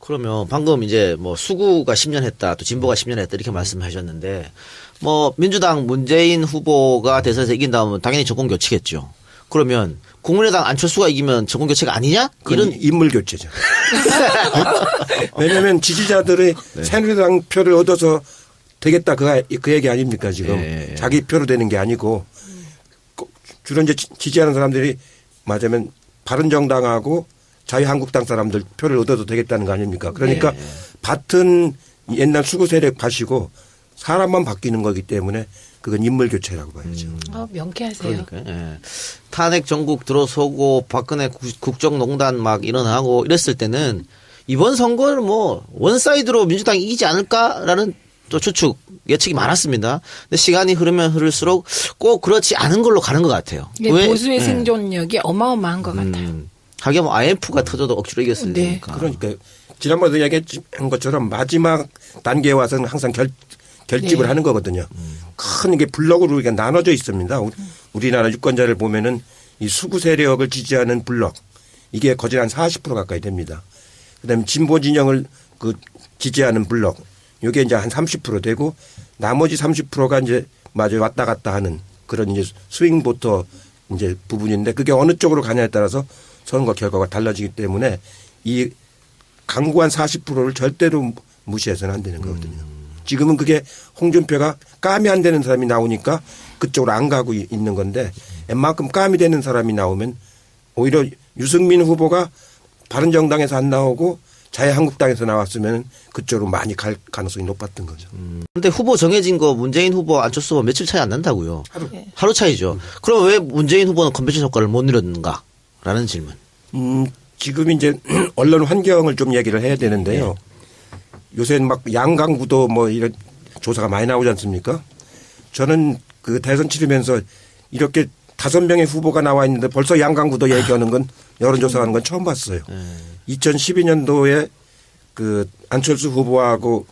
그러면 방금 이제 뭐 수구가 10년 했다, 또 진보가 10년 했다 이렇게 말씀하셨는데 뭐 민주당 문재인 후보가 대선에서 이긴다면 당연히 정권 교체겠죠. 그러면 국민의당 안철수가 이기면 정권 교체가 아니냐? 이런 인물 교체죠. 왜냐하면 지지자들의 네. 새누리당 표를 얻어서 되겠다 그 얘기 아닙니까 지금. 예. 자기 표로 되는 게 아니고 주로 이제 지지하는 사람들이 맞으면 바른정당하고 자유한국당 사람들 표를 얻어도 되겠다는 거 아닙니까? 그러니까 예. 밭은 옛날 수구 세력 밭이고 사람만 바뀌는 거기 때문에 그건 인물 교체라고 봐야죠. 명쾌하세요. 그러니까, 예. 탄핵 정국 들어서고 박근혜 국정농단 막 일어나고 이랬을 때는 이번 선거를 뭐 원사이드로 민주당이 이기지 않을까라는 또 추측 예측이 많았습니다. 근데 시간이 흐르면 흐를수록 꼭 그렇지 않은 걸로 가는 것 같아요. 네, 왜? 보수의 생존력이 어마어마한 것 같아요. 하긴 뭐 IMF가 터져도 억지로 이겼으니까. 네. 그러니까 지난번에 이야기한 것처럼 마지막 단계에 와서는 항상 결집을 네. 하는 거거든요. 큰 이게 블록으로 우리가 나눠져 있습니다. 우리나라 유권자를 보면은 이 수구 세력을 지지하는 블록 이게 거의 한 40% 가까이 됩니다. 그다음에 진보 진영을 그 지지하는 블록 이게 이제 한 30% 되고 나머지 30%가 이제 마저 왔다 갔다 하는 그런 이제 스윙 보터 이제 부분인데 그게 어느 쪽으로 가냐에 따라서 선거 결과가 달라지기 때문에 이 강구한 40%를 절대로 무시해서는 안 되는 거거든요. 지금은 그게 홍준표가 감이 안 되는 사람이 나오니까 그쪽으로 안 가고 있는 건데 웬만큼 감이 되는 사람이 나오면 오히려 유승민 후보가 바른정당에서 안 나오고 자유한국당에서 나왔으면 그쪽으로 많이 갈 가능성이 높았던 거죠. 그런데 후보 정해진 거 문재인 후보 안철수 후보 며칠 차이 안 난다고요. 하루 차이죠. 그럼 왜 문재인 후보는 컨벤션 효과를 못 누렸는가? 라는 질문. 지금 이제 언론 환경을 좀 얘기를 해야 되는데요. 네. 요새 막 양강구도 뭐 이런 조사가 많이 나오지 않습니까? 저는 그 대선 치르면서 이렇게 5명의 후보가 나와 있는데 벌써 양강구도 얘기하는 건 여론조사하는 건 처음 봤어요. 2012년도에 그 안철수 후보하고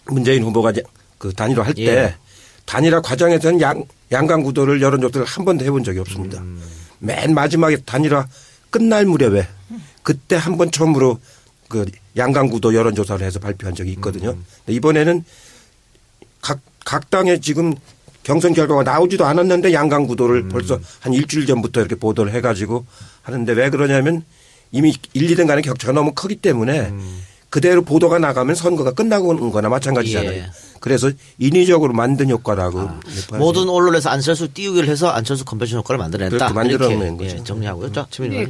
문재인 후보가 그 단일화 할 때 예. 단일화 과정에서는 양강구도를 여론조사를 한 번도 해본 적이 없습니다. 맨 마지막에 단일화 끝날 무렵에 그때 한 번 처음으로 그 양강구도 여론조사를 해서 발표한 적이 있거든요. 이번에는 각 당에 지금 경선 결과가 나오지도 않았는데 양강구도를 벌써 한 일주일 전부터 이렇게 보도를 해가지고 하는데 왜 그러냐면 이미 1, 2등 간의 격차가 너무 크기 때문에 그대로 보도가 나가면 선거가 끝나고 오는 거나 마찬가지잖아요. 예. 그래서 인위적으로 만든 효과라고. 모든 언론에서 안철수 띄우기를 해서 안철수 컨벤션 효과를 만들어냈다. 그렇게 만들어낸 거죠. 예, 정리하고요. 자, 네,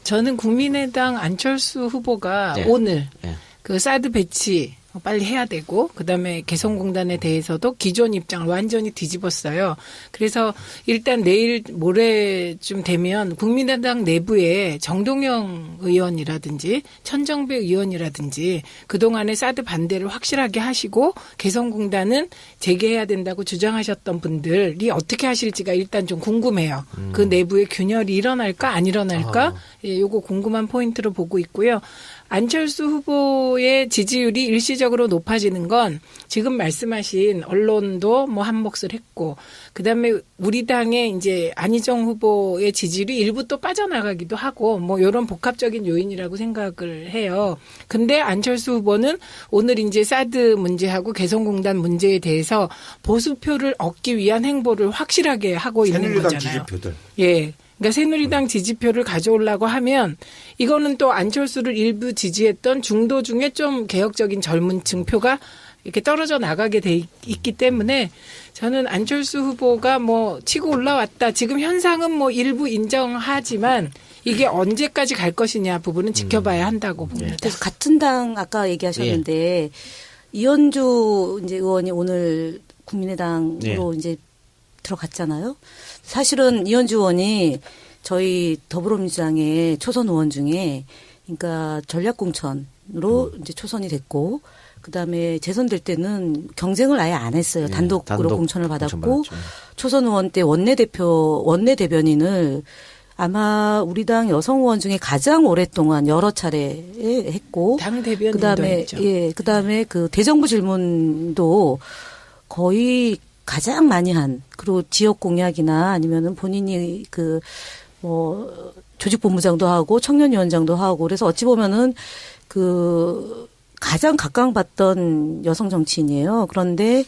저는 국민의당 안철수 후보가 예. 오늘 예. 그 사드 배치 빨리 해야 되고 그다음에 개성공단에 대해서도 기존 입장을 완전히 뒤집었어요. 그래서 일단 내일 모레쯤 되면 국민의당 내부에 정동영 의원이라든지 천정배 의원이라든지 그동안의 사드 반대를 확실하게 하시고 개성공단은 재개해야 된다고 주장하셨던 분들이 어떻게 하실지가 일단 좀 궁금해요. 그 내부에 균열이 일어날까 안 일어날까 예, 요거 궁금한 포인트로 보고 있고요. 안철수 후보의 지지율이 일시적으로 높아지는 건 지금 말씀하신 언론도 뭐 한 몫을 했고 그다음에 우리 당의 이제 안희정 후보의 지지율이 일부 또 빠져나가기도 하고 뭐 이런 복합적인 요인이라고 생각을 해요. 근데 안철수 후보는 오늘 이제 사드 문제하고 개성공단 문제에 대해서 보수표를 얻기 위한 행보를 확실하게 하고 있는 거잖아요. 새누리당 지지표들. 예. 그러니까 새누리당 지지표를 가져오려고 하면 이거는 또 안철수를 일부 지지했던 중도 중에 좀 개혁적인 젊은 층표가 이렇게 떨어져 나가게 돼 있기 때문에 저는 안철수 후보가 뭐 치고 올라왔다. 지금 현상은 뭐 일부 인정하지만 이게 언제까지 갈 것이냐 부분은 지켜봐야 한다고 봅니다. 그래서 같은 당 아까 얘기하셨는데 예. 이현주 이제 의원이 오늘 국민의당으로 이제 들어갔잖아요. 사실은 이현주 의원이 저희 더불어민주당의 초선 의원 중에 그러니까 전략공천으로 이제 초선이 됐고 그다음에 재선될 때는 경쟁을 아예 안 했어요. 단독으로 공천을 받았고 초선 의원 때 원내대변인을 아마 우리 당 여성 의원 중에 가장 오랫동안 여러 차례 했고 당 대변인도 그다음에 했죠. 예, 그다음에 그 대정부 질문도 거의 가장 많이 한 그리고 지역 공약이나 아니면은 본인이 그 조직본부장도 하고 청년위원장도 하고 그래서 어찌 보면은 가장 각광받던 여성 정치인이에요. 그런데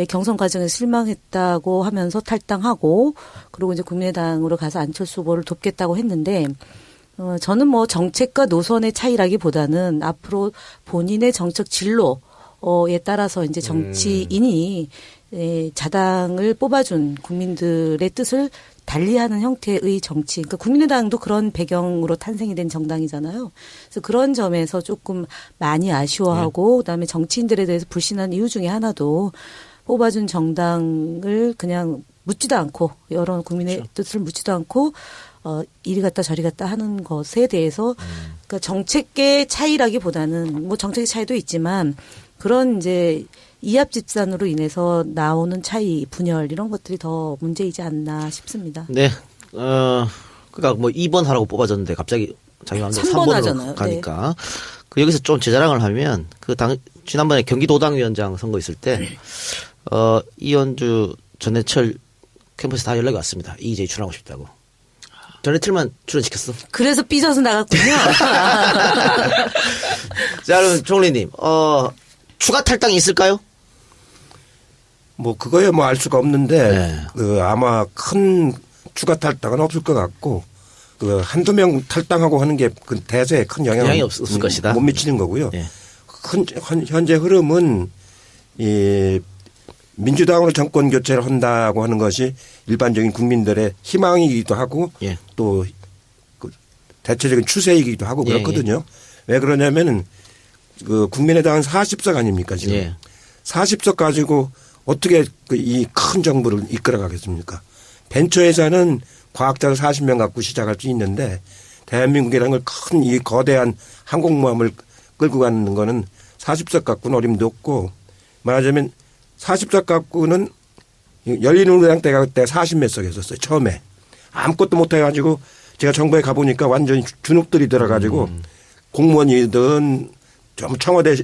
경선 과정에서 실망했다고 하면서 탈당하고 그리고 이제 국민의당으로 가서 안철수 후보를 돕겠다고 했는데 저는 정책과 노선의 차이라기보다는 앞으로 본인의 정책 진로에 따라서 이제 정치인이 자당을 뽑아준 국민들의 뜻을 달리하는 형태의 정치. 그러니까 국민의당도 그런 배경으로 탄생이 된 정당이잖아요. 그래서 그런 점에서 조금 많이 아쉬워하고 그다음에 정치인들에 대해서 불신한 이유 중에 하나도 뽑아준 정당을 그냥 묻지도 않고 여러 국민의 뜻을 묻지도 않고 이리 갔다 저리 갔다 하는 것에 대해서 그러니까 정책의 차이라기보다는 정책의 차이도 있지만 그런 이제 이합집산으로 인해서 나오는 차이, 분열 이런 것들이 더 문제이지 않나 싶습니다. 네. 그러니까 2번 하라고 뽑아줬는데 갑자기 자기 마음대로 3번으로 하잖아요. 가니까 여기서 좀 제 자랑을 하면 지난번에 경기도당위원장 선거 있을 때 이현주 전해철 캠퍼스 다 연락이 왔습니다. 이제 출연하고 싶다고. 전해철만 출연시켰어. 그래서 삐져서 나갔군요. 자, 그럼 총리님, 추가 탈당이 있을까요? 그거야 알 수가 없는데, 네. 아마 큰 추가 탈당은 없을 것 같고, 한두 명 탈당하고 하는 게 대세에 큰 영향이 없을 것이다. 못 미치는 거고요. 네. 현재 흐름은, 민주당으로 정권 교체를 한다고 하는 것이 일반적인 국민들의 희망이기도 하고, 예. 또, 대체적인 추세이기도 하고 그렇거든요. 왜 그러냐면은, 국민의당은 40석 아닙니까, 지금. 예. 40석 가지고 어떻게 이 큰 정부를 이끌어 가겠습니까? 벤처회사는 과학자를 40명 갖고 시작할 수 있는데 대한민국이라는 걸 큰 이 거대한 항공모함을 끌고 가는 거는 40석 갖고는 어림도 없고 말하자면 40석 갖고는 열린우리당 때가 그때 40몇 석 했었어요. 처음에. 아무것도 못 해가지고 제가 정부에 가보니까 완전히 주눅들이 들어가지고 공무원이든 좀 청와대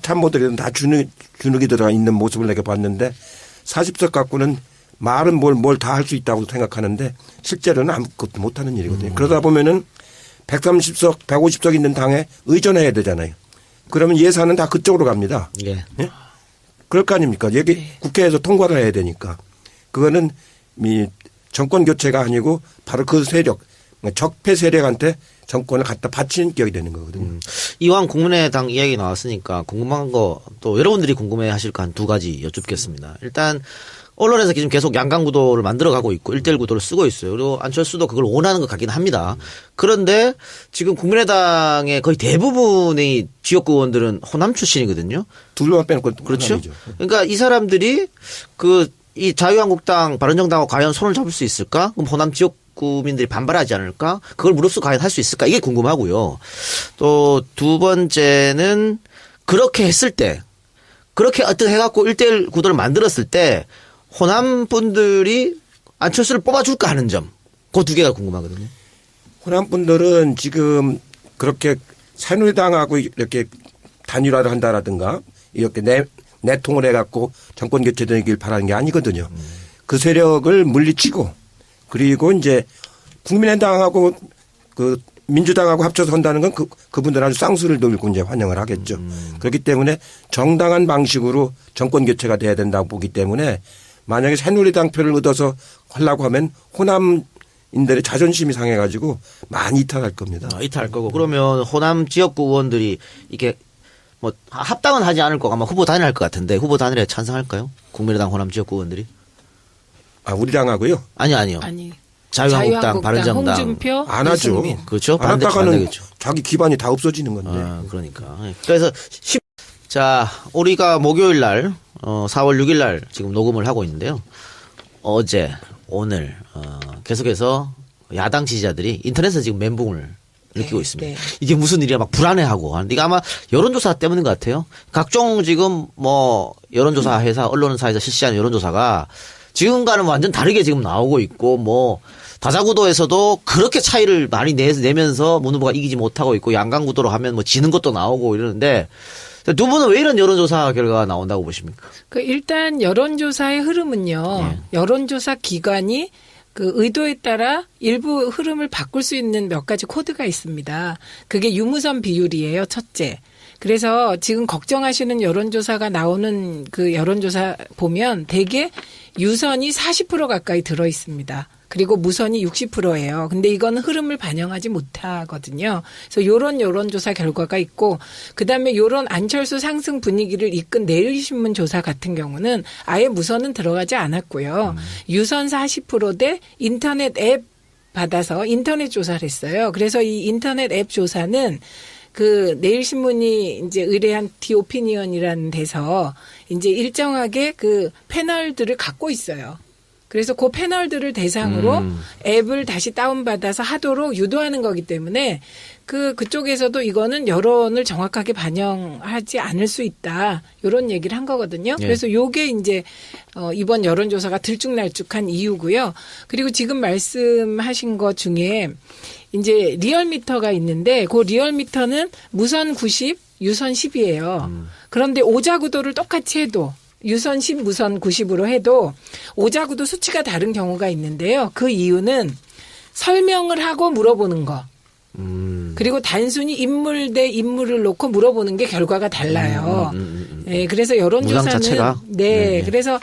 참모들이든 다 주눅이 들어가 있는 모습을 내가 봤는데 40석 갖고는 말은 뭘 다 할 수 있다고 생각하는데 실제로는 아무것도 못하는 일이거든요. 그러다 보면은 130석, 150석 있는 당에 의존해야 되잖아요. 그러면 예산은 다 그쪽으로 갑니다. 예. 예? 그럴 거 아닙니까? 여기 국회에서 통과를 해야 되니까. 그거는 이 정권 교체가 아니고 바로 그 세력, 적폐 세력한테 정권을 갖다 바치는 격이 되는 거거든요. 이왕 국민의당 이야기 나왔으니까 궁금한 거 또 여러분들이 궁금해 하실 거 한 두 가지 여쭙겠습니다. 일단 언론에서 지금 계속 양강 구도를 만들어가고 있고 1대1 구도를 쓰고 있어요. 그리고 안철수도 그걸 원하는 것 같긴 합니다. 그런데 지금 국민의당의 거의 대부분의 지역구 의원들은 호남 출신이거든요. 둘만 빼놓고 그렇죠. 호남이죠. 그러니까 이 사람들이 이 자유한국당 바른정당하고 과연 손을 잡을 수 있을까? 그럼 호남 지역구민들이 반발하지 않을까? 그걸 무릅쓰고 과연 할 수 있을까? 이게 궁금하고요. 또 두 번째는 그렇게 했을 때 그렇게 어떻게 해갖고 1대1 구도를 만들었을 때 호남 분들이 안철수를 뽑아줄까 하는 점. 그 두 개가 궁금하거든요. 호남 분들은 지금 그렇게 새누리당하고 이렇게 단일화를 한다라든가 이렇게 내통을 해갖고 정권 교체되길 바라는 게 아니거든요. 그 세력을 물리치고 그리고 이제 국민의당하고 민주당하고 합쳐서 한다는 건 그분들 아주 쌍수를 들고 이제 환영을 하겠죠. 그렇기 때문에 정당한 방식으로 정권 교체가 돼야 된다고 보기 때문에 만약에 새누리당 표를 얻어서 하려고 하면 호남인들의 자존심이 상해가지고 많이 이탈할 겁니다. 이탈할 거고. 그러면 호남 지역구 의원들이 이게 합당은 하지 않을 거고 아마 후보 단일할 것 같은데 후보 단일에 찬성할까요? 국민의당 호남 지역구 의원들이? 우리 당하고요? 아니요. 아니. 자유한국당, 바른정당. 홍준표, 안 하죠. 유승민. 그렇죠. 안 했다가는 반대겠죠. 자기 기반이 다 없어지는 건데. 그러니까. 그래서 자, 우리가 목요일 날 4월 6일 날 지금 녹음을 하고 있는데요. 어제, 오늘 계속해서 야당 지지자들이 인터넷에서 지금 멘붕을 느끼고 있습니다. 네. 이게 무슨 일이야 막 불안해하고 하는데 이게 아마 여론조사 때문인 것 같아요. 각종 지금 여론조사 회사, 언론사에서 실시하는 여론조사가 지금과는 완전 다르게 지금 나오고 있고 다자구도에서도 그렇게 차이를 많이 내면서 문 후보가 이기지 못하고 있고 양강구도로 하면 지는 것도 나오고 이러는데 두 분은 왜 이런 여론조사 결과가 나온다고 보십니까? 일단 여론조사의 흐름은요. 예. 여론조사 기관이 그 의도에 따라 일부 흐름을 바꿀 수 있는 몇 가지 코드가 있습니다. 그게 유무선 비율이에요, 첫째. 그래서 지금 걱정하시는 여론조사가 나오는 그 여론조사 보면 대개 유선이 40% 가까이 들어 있습니다. 그리고 무선이 60%예요. 근데 이건 흐름을 반영하지 못하거든요. 그래서 요런 여론조사 결과가 있고 그다음에 요런 안철수 상승 분위기를 이끈 내일신문 조사 같은 경우는 아예 무선은 들어가지 않았고요. 유선 40%대 인터넷 앱 받아서 인터넷 조사를 했어요. 그래서 이 인터넷 앱 조사는 그 내일신문이 이제 의뢰한 디오피니언이라는 데서 이제 일정하게 그 패널들을 갖고 있어요. 그래서 그 패널들을 대상으로 앱을 다시 다운받아서 하도록 유도하는 거기 때문에 그쪽에서도 이거는 여론을 정확하게 반영하지 않을 수 있다. 이런 얘기를 한 거거든요. 예. 그래서 요게 이제 이번 여론조사가 들쭉날쭉한 이유고요. 그리고 지금 말씀하신 것 중에 이제 리얼미터가 있는데 그 리얼미터는 무선 90, 유선 10이에요. 그런데 오자구도를 똑같이 해도 유선 10, 무선 90으로 해도 오자구도 수치가 다른 경우가 있는데요. 그 이유는 설명을 하고 물어보는 거. 그리고 단순히 인물 대 인물을 놓고 물어보는 게 결과가 달라요. 네, 그래서 여론조사는 자체가? 네, 그래서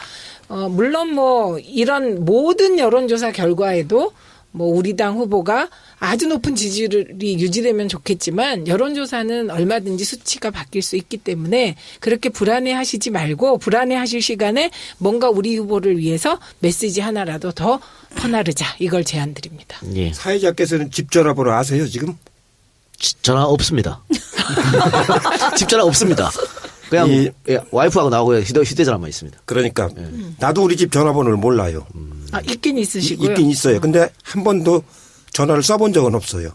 물론 뭐 이런 모든 여론조사 결과에도 뭐 우리 당 후보가 아주 높은 지지율이 유지되면 좋겠지만 여론조사는 얼마든지 수치가 바뀔 수 있기 때문에 그렇게 불안해하시지 말고 불안해하실 시간에 뭔가 우리 후보를 위해서 메시지 하나라도 더 퍼나르자 이걸 제안드립니다. 예. 사회자께서는 집 전화번호 아세요 지금? 전화 없습니다. 집 전화 없습니다. 그냥 예, 와이프하고 나하고 휴대전화만 있습니다. 그러니까 나도 우리 집 전화번호를 몰라요. 아, 있긴 있으시고요. 있긴 있어요. 근데 한 번도 전화를 써본 적은 없어요.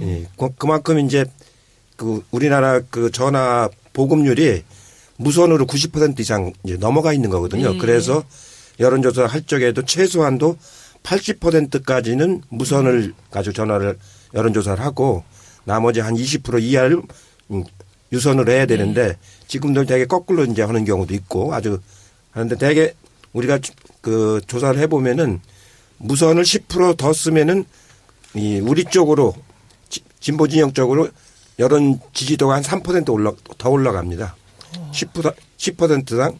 예, 그만큼 이제 그 우리나라 그 전화 보급률이 무선으로 90% 이상 이제 넘어가 있는 거거든요. 그래서 여론조사 할 적에도 최소한도 80%까지는 무선을 가지고 전화를 여론조사를 하고 나머지 한 20% 이하를 유선으로 해야 되는데 지금도 되게 거꾸로 이제 하는 경우도 있고 아주 하는데 되게 우리가 그 조사를 해보면은 무선을 10% 더 쓰면은 이 우리 쪽으로 진보 진영 쪽으로 여론 지지도가 한 3% 더 올라갑니다. 10%당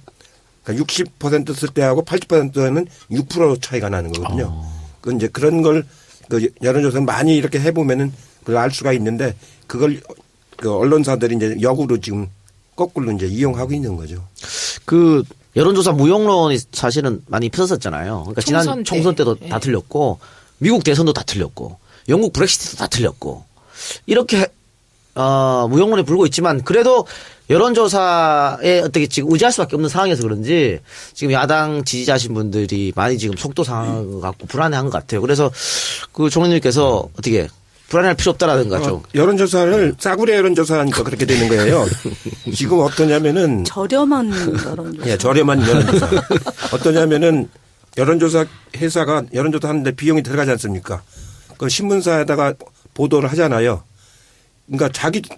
그러니까 60% 쓸 때하고 80%는 6% 차이가 나는 거거든요. 그 이제 그런 걸 그 여론조사는 많이 이렇게 해보면은 그걸 알 수가 있는데 그걸 그 언론사들이 이제 역으로 지금 거꾸로 이제 이용하고 있는 거죠. 그 여론조사 무용론이 사실은 많이 펴졌잖아요. 그러니까 지난 총선 때도 다 틀렸고 미국 대선도 다 틀렸고 영국 브렉시트도 다 틀렸고 이렇게 무용론에 불고 있지만 그래도 여론조사에 어떻게 지금 의지할 수밖에 없는 상황에서 그런지 지금 야당 지지자신 분들이 많이 지금 속도 상황 갖고 불안해한 것 같아요. 그래서 그 총리님께서 어떻게 불안할 필요 없다라든가 좀. 여론조사를 싸구려 여론조사하니까 그렇게 되는 거예요. 지금 어떠냐면은. 저렴한 여론조사. 예, 저렴한 여론조사. 어떠냐면은 여론조사 회사가 여론조사 하는데 비용이 들어가지 않습니까? 그 신문사에다가 보도를 하잖아요. 그러니까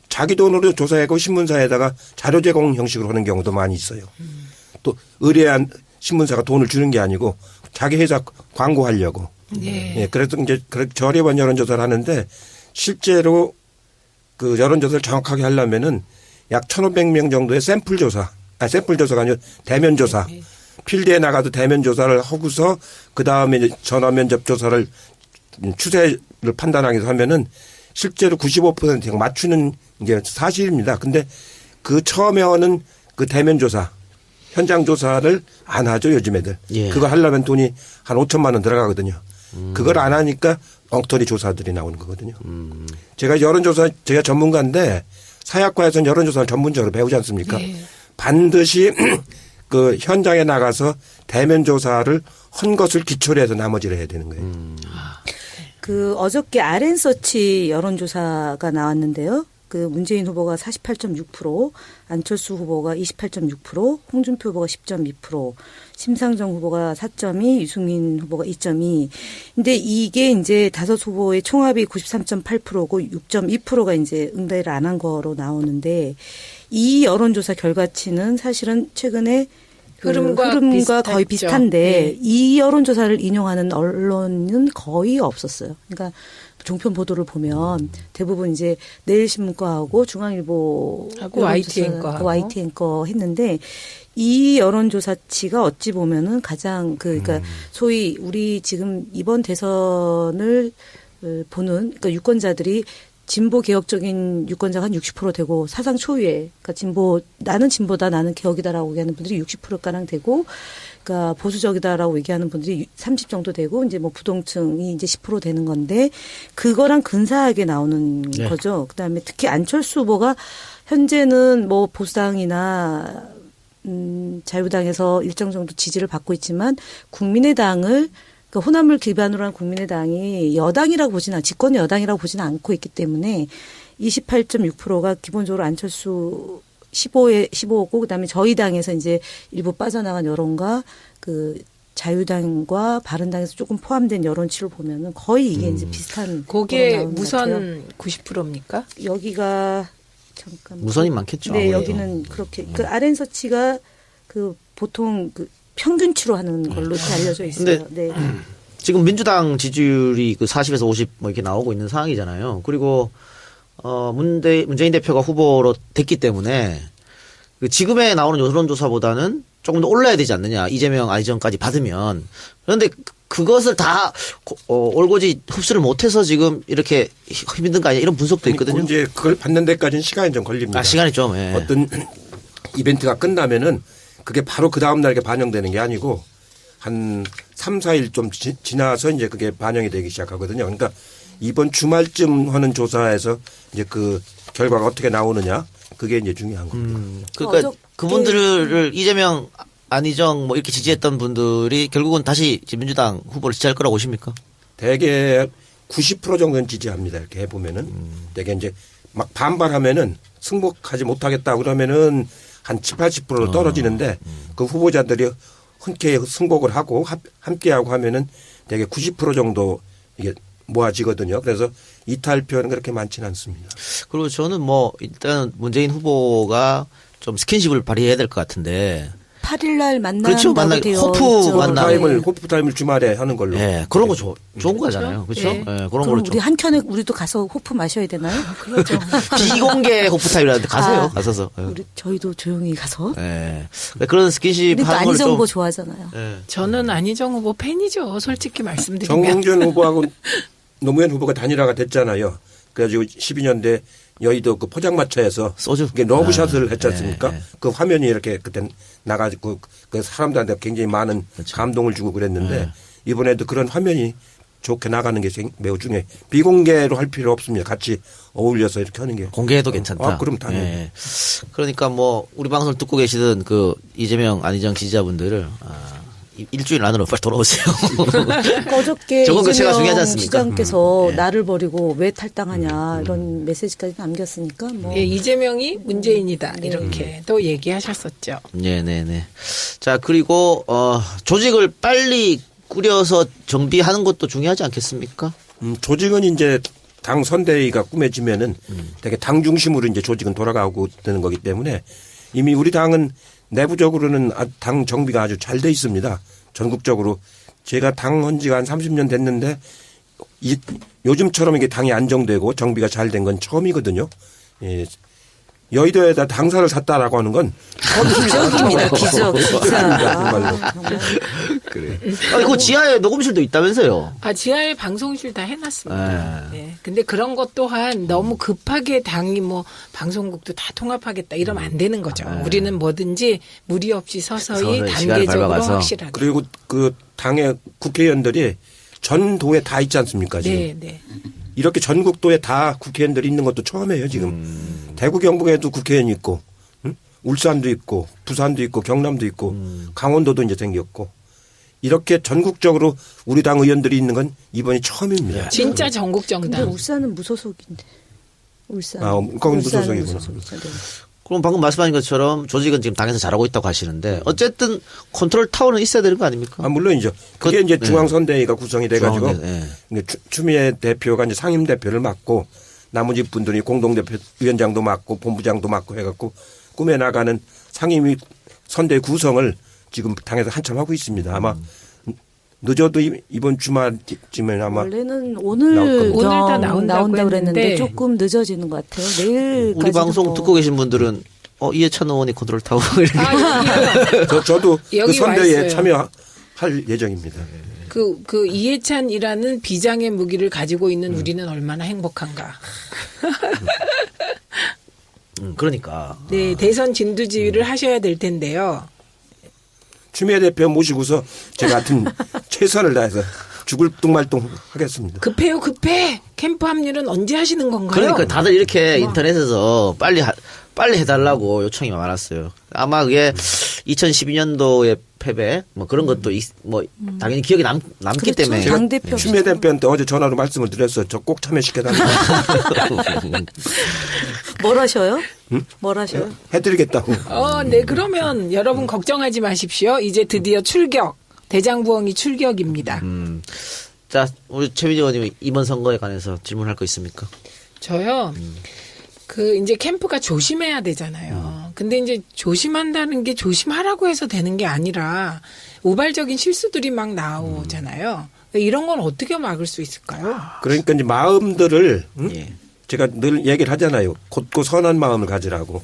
자기 돈으로 조사하고 신문사에다가 자료 제공 형식으로 하는 경우도 많이 있어요. 또 의뢰한 신문사가 돈을 주는 게 아니고 자기 회사 광고하려고. 예, 그래서 이제 저렴한 여론조사를 하는데 실제로 그 여론조사를 정확하게 하려면은 약 1,500명 정도의 샘플조사가 아니고 대면조사. 필드에 나가도 대면조사를 하고서 그 다음에 전화 면접 조사를 추세를 판단하기 위해서 하면은 실제로 95% 맞추는 게 사실입니다. 근데 그 처음에 하는 그 대면조사, 현장조사를 안 하죠, 요즘 애들. 예. 그거 하려면 돈이 한 5천만 원 들어가거든요. 그걸 안 하니까 엉터리 조사들이 나오는 거거든요. 제가 제가 전문가인데 사약과에서는 여론조사를 전문적으로 배우지 않습니까? 네. 반드시 그 현장에 나가서 대면조사를 한 것을 기초로 해서 나머지를 해야 되는 거예요. 그 어저께 RN서치 여론조사가 나왔는데요. 그 문재인 후보가 48.6%, 안철수 후보가 28.6%, 홍준표 후보가 10.2%, 심상정 후보가 4.2%, 유승민 후보가 2.2%. 근데 이게 이제 다섯 후보의 총합이 93.8%고 6.2%가 이제 응대를 안 한 거로 나오는데 이 여론조사 결과치는 사실은 최근에 그 흐름과 거의 비슷했죠. 비슷한데 네. 이 여론조사를 인용하는 언론은 거의 없었어요. 그러니까 종편 보도를 보면 대부분 이제 내일신문과하고 중앙일보 하고 YT 앵커하고. YT 앵커 했는데 이 여론조사치가 어찌 보면은 가장 그러니까 소위 우리 지금 이번 대선을 보는 그러니까 유권자들이 진보 개혁적인 유권자가 한 60% 되고 사상 초유의 그러니까 나는 진보다 나는 개혁이다라고 얘기하는 분들이 60%가량 되고 그러니까 보수적이다라고 얘기하는 분들이 30 정도 되고 이제 뭐 부동층이 이제 10% 되는 건데 그거랑 근사하게 나오는 네. 거죠. 그다음에 특히 안철수 후보가 현재는 뭐 보수당이나 자유당에서 일정 정도 지지를 받고 있지만 국민의당을 그러니까 호남을 기반으로 한 국민의당이 여당이라고 보지는 집권 여당이라고 보지는 않고 있기 때문에 28.6%가 기본적으로 안철수 15고 그다음에 저희 당에서 이제 일부 빠져나간 여론과 그 자유당과 바른당에서 조금 포함된 여론치를 보면은 거의 이게 이제 비슷한 그게 거로 나오는 것 같아요. 무선 90%입니까? 여기가 잠깐 무선이 많겠죠. 네, 아무래도. 여기는 그렇게 그 RN서치가 그 보통 그 평균치로 하는 걸로 이렇게 알려져 있어요. 네. 지금 민주당 지지율이 그 40에서 50 뭐 이렇게 나오고 있는 상황이잖아요. 그리고 문재인 대표가 후보로 됐기 때문에 그 지금에 나오는 여론조사보다는 조금 더 올라야 되지 않느냐. 이재명, 안희정까지 받으면. 그런데 그것을 다 올고지 흡수를 못해서 지금 이렇게 힘든 거 아니야. 이런 분석도 있거든요. 이제 그걸 받는 데까지는 시간이 좀 걸립니다. 시간이 좀. 예. 어떤 이벤트가 끝나면은 그게 바로 그 다음 날에 반영되는 게 아니고 한 3, 4일 좀 지나서 이제 그게 반영이 되기 시작하거든요. 그러니까 이번 주말쯤 하는 조사에서 이제 그 결과가 어떻게 나오느냐 그게 이제 중요한 겁니다. 그러니까 그분들을 이재명, 안희정 뭐 이렇게 지지했던 분들이 결국은 다시 민주당 후보를 지지할 거라고 보십니까? 대개 90% 정도는 지지합니다. 이렇게 해보면은 대개 이제 막 반발하면은 승복하지 못하겠다 그러면은 한 70, 80% 떨어지는데 그 후보자들이 흔쾌히 승복을 하고 함께하고 하면은 대개 90% 정도 이게 모아지거든요. 그래서 이탈표는 그렇게 많지는 않습니다. 그리고 저는 뭐 일단 문재인 후보가 좀 스킨십을 발휘해야 될 것 같은데. 8일 날 그렇죠. 만난다고 되어 호프 있죠. 만나. 호프 타임을 주말에 하는 걸로. 예, 그런 거 좋은 거잖아요. 그렇죠? 네. 예, 그런 그럼 걸로 우리 한켠에 우리도 가서 호프 마셔야 되나요? 그렇죠. 비공개 호프타임이라는데 가세요. 아, 가서서. 예. 저희도 조용히 가서. 예. 그런 스킨십 우리도 하는 걸 안희정 좀. 후보 좋아하잖아요. 예. 저는 안희정 후보 팬이죠. 솔직히 말씀드리면. 정홍준 후보하고 노무현 후보가 단일화가 됐잖아요. 그래가지고 12년대 여의도 그 포장마차에서 소주? 이게 러브샷을 했지 네, 않습니까? 네. 그 화면이 이렇게 그때 나가지고 그 사람들한테 굉장히 많은 감동을 주고 그랬는데 네. 이번에도 그런 화면이 좋게 나가는 게 매우 중요해. 비공개로 할 필요 없습니다. 같이 어울려서 이렇게 하는 게. 공개해도 괜찮다. 그럼 당연히. 예. 그러니까 뭐 우리 방송을 듣고 계시던 그 이재명, 안희정 지지자분들을 일주일 안으로 빨리 돌아오세요. 어저께 저건 그 제가 중요하지 이재명 않습니까? 시장께서 예. 나를 버리고 왜 탈당하냐 이런 메시지까지 남겼으니까 뭐 예, 이재명이 문재인이다. 이렇게 또 얘기하셨었죠. 네네네. 자, 그리고, 조직을 빨리 꾸려서 정비하는 것도 중요하지 않겠습니까? 조직은 이제 당 선대위가 꾸며지면은 되게 당 중심으로 이제 조직은 돌아가고 되는 거기 때문에 이미 우리 당은 내부적으로는 당 정비가 아주 잘 돼 있습니다. 전국적으로. 제가 당 한 지가 한 30년 됐는데 요즘처럼 이게 당이 안정되고 정비가 잘 된 건 처음이거든요. 예. 여의도에다 당사를 샀다라고 하는 건 기적입니다. 기적. 정말로. 그래. 그 지하에 녹음실도 있다면서요? 지하에 방송실 다 해놨습니다. 네. 근데 그런 것 또한 너무 급하게 당이 뭐 방송국도 다 통합하겠다 이러면 안 되는 거죠. 우리는 뭐든지 무리 없이 서서히 시간을 단계적으로 밟아가서. 확실하게. 그리고 그 당의 국회의원들이 전 도에 다 있지 않습니까 지금. 네, 네. 이렇게 전국도에 다 국회의원들이 있는 것도 처음이에요 지금. 대구 경북에도 국회의원이 있고 울산도 있고 부산도 있고 경남도 있고 강원도도 이제 생겼고 이렇게 전국적으로 우리 당 의원들이 있는 건 이번이 처음입니다. 진짜 전국 근데 정당. 울산은 무소속인데. 울산. 거긴 울산은 무소속이구나. 무소속이죠. 네. 그럼 방금 말씀하신 것처럼 조직은 지금 당에서 잘하고 있다고 하시는데 어쨌든 컨트롤 타워는 있어야 되는 거 아닙니까? 물론이죠. 그게 이제 중앙선대위가 구성이 돼가지고 중앙선대, 추미애 대표가 이제 상임대표를 맡고 나머지 분들이 공동대표 위원장도 맡고 본부장도 맡고 해갖고 꾸며나가는 상임위 선대 구성을 지금 당에서 한참 하고 있습니다. 아마 늦어도 이번 주말쯤에 아마 원래는 나올 오늘 겁니다. 오늘 다 나온다고 그랬는데 했는데 조금 늦어지는 것 같아요. 내일까지. 우리 방송 듣고 계신 분들은 이해찬 의원이 컨트롤 타워 이렇게. 저도 그 여기 와 선대에 있어요. 참여할 예정입니다. 그 이해찬이라는 비장의 무기를 가지고 있는 우리는 얼마나 행복한가. 그러니까. 네, 대선 진두지휘를 하셔야 될 텐데요. 추미애 대표 모시고서 제가 하여튼 최선을 다해서 죽을 뚱말뚱 하겠습니다. 급해요, 급해. 캠프 합류는 언제 하시는 건가요? 그러니까 다들 이렇게 인터넷에서 빨리 해달라고 요청이 많았어요. 아마 그게 2012년도의 패배 뭐 그런 것도 당연히 기억에 남기 그렇죠. 때문에 당대표 추미애 대표한테 어제 전화로 말씀을 드렸어요. 저 꼭 참여시켜달라고. 뭘 하셔요? 뭘 하셔요? 해드리겠다고. 네, 그러면 여러분 걱정하지 마십시오. 이제 드디어 출격. 대장부엉이 출격입니다. 자, 우리 최민희 의원님 이번 선거에 관해서 질문할 거 있습니까? 저요. 이제 캠프가 조심해야 되잖아요. 근데 이제 조심한다는 게 조심하라고 해서 되는 게 아니라 우발적인 실수들이 막 나오잖아요. 이런 건 어떻게 막을 수 있을까요? 그러니까 이제 마음들을 예. 제가 늘 얘기를 하잖아요. 곧고 선한 마음을 가지라고.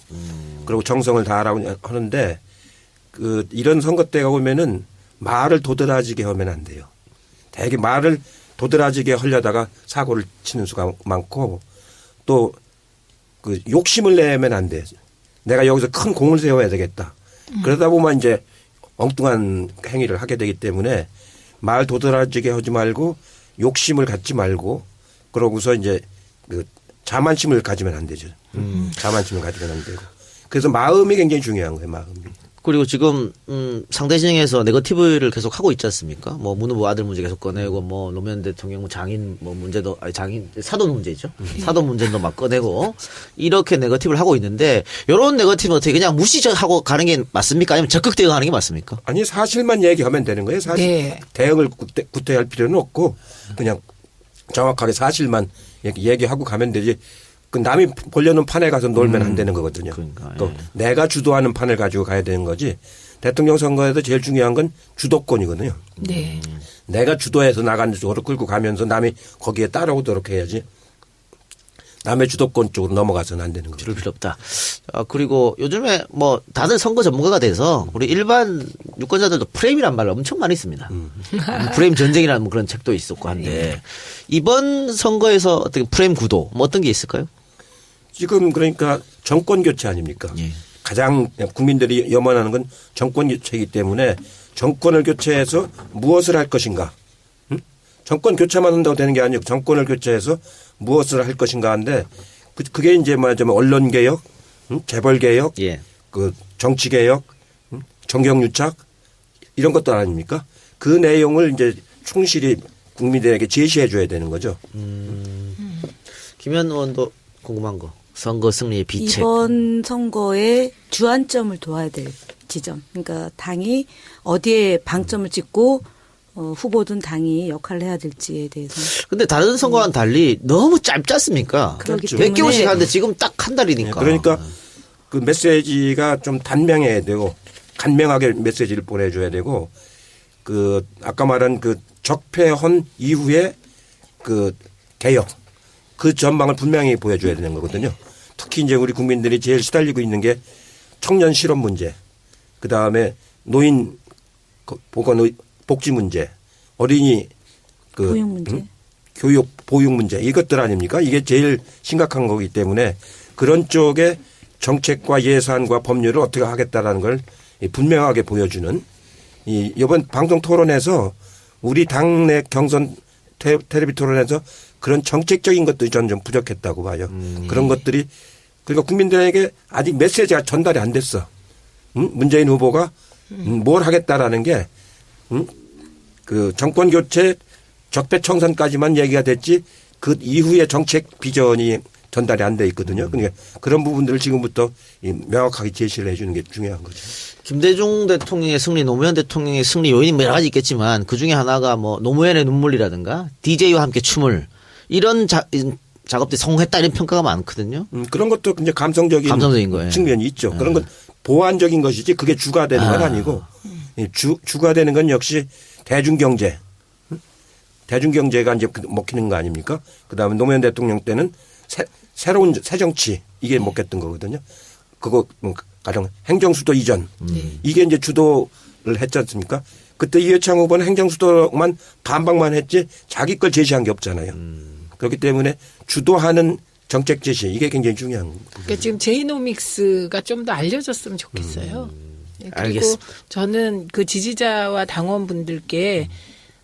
그리고 정성을 다하라고 하는데 이런 선거 때가 오면은 말을 도드라지게 하면 안 돼요. 되게 말을 도드라지게 하려다가 사고를 치는 수가 많고 또 욕심을 내면 안 돼. 내가 여기서 큰 공을 세워야 되겠다. 그러다 보면 이제 엉뚱한 행위를 하게 되기 때문에 말 도드라지게 하지 말고 욕심을 갖지 말고 그러고서 이제 자만심을 가지면 안 되죠. 자만심을 가지면 안 되고. 그래서 마음이 굉장히 중요한 거예요. 마음이. 그리고 지금 상대 진영에서 네거티브를 계속 하고 있지 않습니까? 뭐 문 후보 아들 문제 계속 꺼내고 뭐 노무현 대통령 장인 문제도 사돈 문제죠. 사돈 문제도 막 꺼내고 이렇게 네거티브를 하고 있는데 이런 네거티브는 어떻게 그냥 무시하고 가는 게 맞습니까? 아니면 적극 대응하는 게 맞습니까? 아니 사실만 얘기하면 되는 거예요. 사실 네. 대응을 구태할 필요는 없고 그냥 정확하게 사실만 얘기하고 가면 되지. 남이 보려는 판에 가서 놀면 안 되는 거거든요. 그러니까, 내가 주도하는 판을 가지고 가야 되는 거지. 대통령 선거에서 제일 중요한 건 주도권이거든요. 네. 내가 주도해서 나가는 쪽으로 끌고 가면서 남이 거기에 따라오도록 해야지. 남의 주도권 쪽으로 넘어가서는 안 되는 거죠. 줄을 필요 없다. 그리고 요즘에 뭐 다들 선거 전문가가 돼서 우리 일반 유권자들도 프레임이란 말을 엄청 많이 씁니다. 프레임 전쟁이라는 그런 책도 있었고 한데 이번 선거에서 어떻게 프레임 구도 뭐 어떤 게 있을까요? 지금 그러니까 정권 교체 아닙니까? 예. 가장 국민들이 염원하는 건 정권 교체이기 때문에 정권을 교체해서 무엇을 할 것인가? 정권 교체만 한다고 되는 게 아니고 정권을 교체해서 무엇을 할 것인가 하는데 그게 이제 말하자면 언론 개혁, 재벌 개혁, 예. 정치 개혁, 정경유착 이런 것도 아닙니까? 그 내용을 이제 충실히 국민들에게 제시해 줘야 되는 거죠. 김현 의원도 궁금한 거. 선거 승리의 비책. 이번 선거에 주안점을 둬야 될 지점. 그러니까 당이 어디에 방점을 찍고 후보든 당이 역할을 해야 될지에 대해서. 근데 다른 선거와는 달리 너무 짧지 않습니까? 그렇기 몇 때문에 개월씩 하는데 지금 딱 한 달이니까. 그러니까 그 메시지가 좀 단명해야 되고 간명하게 메시지를 보내줘야 되고 아까 말한 적폐헌 이후에 개혁 그 전망을 분명히 보여줘야 되는 거거든요. 특히 이제 우리 국민들이 제일 시달리고 있는 게 청년 실업 문제, 그 다음에 노인 복지 문제, 어린이 보육 문제, 교육 보육 문제 이것들 아닙니까? 이게 제일 심각한 거기 때문에 그런 쪽에 정책과 예산과 법률을 어떻게 하겠다라는 걸 분명하게 보여주는 이번 방송 토론에서 우리 당내 경선 텔레비 토론에서 그런 정책적인 것들이 저는 좀 부족했다고 봐요. 그런 것들이 그러니까 국민들에게 아직 메시지가 전달이 안 됐어. 문재인 후보가 뭘 하겠다라는 게 정권 교체 적폐청산까지만 얘기가 됐지 그 이후의 정책 비전이 전달이 안 돼 있거든요. 그러니까 그런 부분들을 지금부터 명확하게 제시를 해 주는 게 중요한 거죠. 김대중 대통령의 승리, 노무현 대통령의 승리 요인이 뭐 여러 가지 있겠지만 그 중에 하나가 뭐 노무현의 눈물이라든가 DJ와 함께 춤을 이런 작업들이 성공했다 이런 평가가 많거든요. 그런 것도 이제 감성적인 거예요. 측면이 있죠. 그런 건 보완적인 것이지 그게 주가 되는 건 아니고 이 주가 되는 건 역시 대중경제. 대중경제가 이제 먹히는 거 아닙니까? 그 다음에 노무현 대통령 때는 새로운 새정치 이게 먹혔던 거거든요. 그거 가령 행정수도 이전 이게 이제 주도를 했지 않습니까? 그때 이회창 후보는 행정수도만 반박만 했지 자기 걸 제시한 게 없잖아요. 그렇기 때문에 주도하는 정책 제시 이게 굉장히 중요한 거예요. 그러니까 지금 제이노믹스가 좀 더 알려졌으면 좋겠어요. 네, 그리고 알겠습니다. 저는 그 지지자와 당원분들께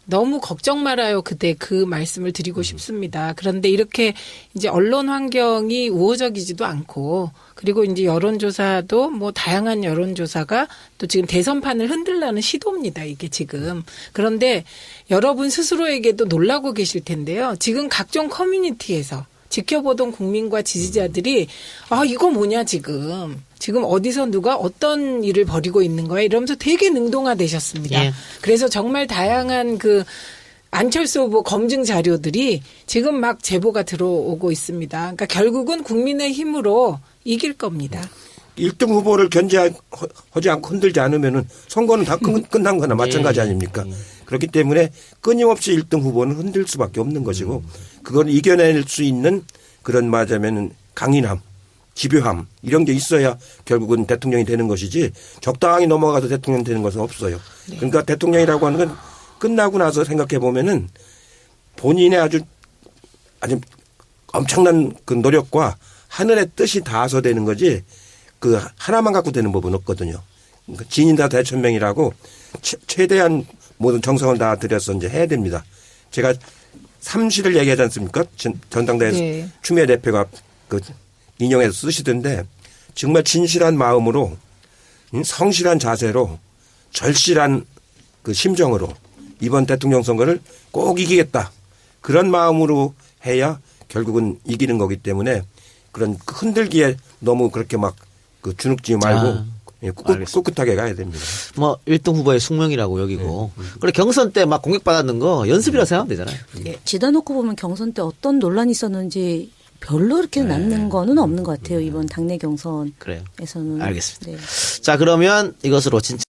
너무 걱정 말아요. 그때 그 말씀을 드리고 싶습니다. 그런데 이렇게 이제 언론 환경이 우호적이지도 않고 그리고 이제 여론조사도 뭐 다양한 여론조사가 또 지금 대선판을 흔들려는 시도입니다. 이게 지금. 그런데 여러분 스스로에게도 놀라고 계실 텐데요. 지금 각종 커뮤니티에서 지켜보던 국민과 지지자들이 아 이거 뭐냐 지금 어디서 누가 어떤 일을 벌이고 있는 거야 이러면서 되게 능동화되셨습니다. 예. 그래서 정말 다양한 그 안철수 후보 검증 자료들이 지금 막 제보가 들어오고 있습니다. 그러니까 결국은 국민의 힘으로 이길 겁니다. 1등 후보를 견제하지 않고 흔들지 않으면은 선거는 다 끝난 거나 마찬가지 아닙니까? 그렇기 때문에 끊임없이 1등 후보는 흔들 수밖에 없는 것이고 그걸 이겨낼 수 있는 그런 말하자면 강인함, 집요함 이런 게 있어야 결국은 대통령이 되는 것이지 적당히 넘어가서 대통령 되는 것은 없어요. 그러니까 대통령이라고 하는 건 끝나고 나서 생각해 보면은 본인의 아주 엄청난 그 노력과 하늘의 뜻이 닿아서 되는 거지 그 하나만 갖고 되는 법은 없거든요. 그러니까 진인다 대천명이라고 최대한 모든 정성을 다 들여서 이제 해야 됩니다. 제가 삼시를 얘기하지 않습니까? 전당대회 네. 추미애 대표가 그 인용해서 쓰시던데 정말 진실한 마음으로 성실한 자세로 절실한 그 심정으로 이번 대통령 선거를 꼭 이기겠다. 그런 마음으로 해야 결국은 이기는 거기 때문에 그런 흔들기에 너무 그렇게 막 그 주눅지 말고 꿋꿋하게 가야 됩니다. 뭐 1등 후보의 숙명이라고 여기고. 그래 경선 때 막 공격받았는 거 연습이라 생각하면 되잖아요. 지다 놓고 보면 경선 때 어떤 논란이 있었는지 별로 이렇게 남는 거는 없는 것 같아요. 이번 당내 경선에서는. 그래요. 알겠습니다. 네. 자 그러면 이것으로 진짜